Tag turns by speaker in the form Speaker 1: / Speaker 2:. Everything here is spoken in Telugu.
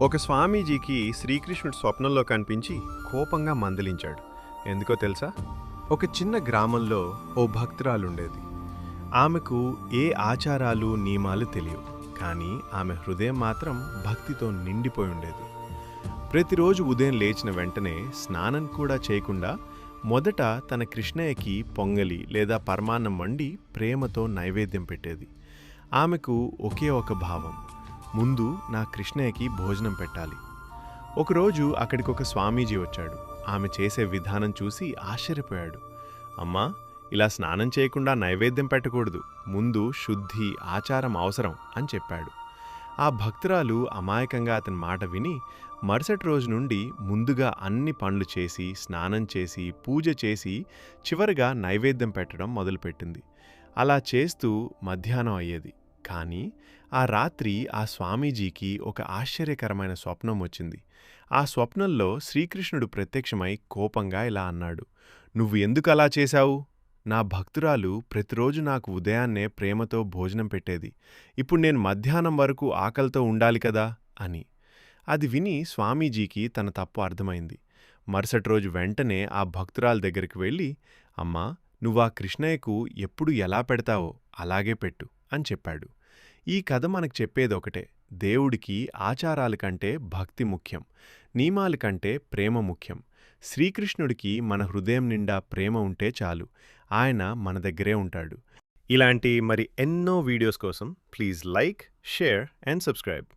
Speaker 1: ఒక స్వామీజీకి శ్రీకృష్ణుడు స్వప్నంలో కనిపించి కోపంగా మందలించాడు. ఎందుకో తెలుసా? ఒక చిన్న గ్రామంలో ఓ భక్తురాలుండేది. ఆమెకు ఏ ఆచారాలు నియమాలు తెలియవు, కానీ ఆమె హృదయం మాత్రం భక్తితో నిండిపోయి ఉండేది. ప్రతిరోజు ఉదయం లేచిన వెంటనే స్నానం కూడా చేయకుండా మొదట తన కృష్ణయ్యకి పొంగలి లేదా పరమాన్నం వండి ప్రేమతో నైవేద్యం పెట్టేది. ఆమెకు ఒకే ఒక భావం, ముందు నా కృష్ణయ్యకి భోజనం పెట్టాలి. ఒకరోజు అక్కడికొక స్వామీజీ వచ్చాడు. ఆమె చేసే విధానం చూసి ఆశ్చర్యపోయాడు. అమ్మా, ఇలా స్నానం చేయకుండా నైవేద్యం పెట్టకూడదు, ముందు శుద్ధి ఆచారం అవసరం అని చెప్పాడు. ఆ భక్తురాలు అమాయకంగా అతని మాట విని మరుసటి రోజు నుండి ముందుగా అన్ని పనులు చేసి స్నానం చేసి పూజ చేసి చివరిగా నైవేద్యం పెట్టడం మొదలుపెట్టింది. అలా చేస్తూ మధ్యాహ్నం అయ్యేది. కానీ ఆ రాత్రి ఆ స్వామీజీకి ఒక ఆశ్చర్యకరమైన స్వప్నం వచ్చింది. ఆ స్వప్నంలో శ్రీకృష్ణుడు ప్రత్యక్షమై కోపంగా ఇలా అన్నాడు, నువ్వు ఎందుకు అలా చేశావు? నా భక్తురాలు ప్రతిరోజు నాకు ఉదయాన్నే ప్రేమతో భోజనం పెట్టేది, ఇప్పుడు నేను మధ్యాహ్నం వరకు ఆకలితో ఉండాలి కదా అని. అది విని స్వామీజీకి తన తప్పు అర్థమైంది. మరుసటి రోజు వెంటనే ఆ భక్తురాల దగ్గరికి వెళ్ళి, అమ్మా, నువ్వా కృష్ణయ్యకు ఎప్పుడు ఎలా పెడతావో అలాగే పెట్టు అని చెప్పాడు. ఈ కథ మనకు చెప్పేదొకటే, దేవుడికి ఆచారాల కంటే భక్తి ముఖ్యం, నియమాల కంటే ప్రేమ ముఖ్యం. శ్రీకృష్ణుడికి మన హృదయం నిండా ప్రేమ ఉంటే చాలు, ఆయన మన దగ్గరే ఉంటాడు. ఇలాంటి మరి ఎన్నో వీడియోస్ కోసం please like, share and subscribe.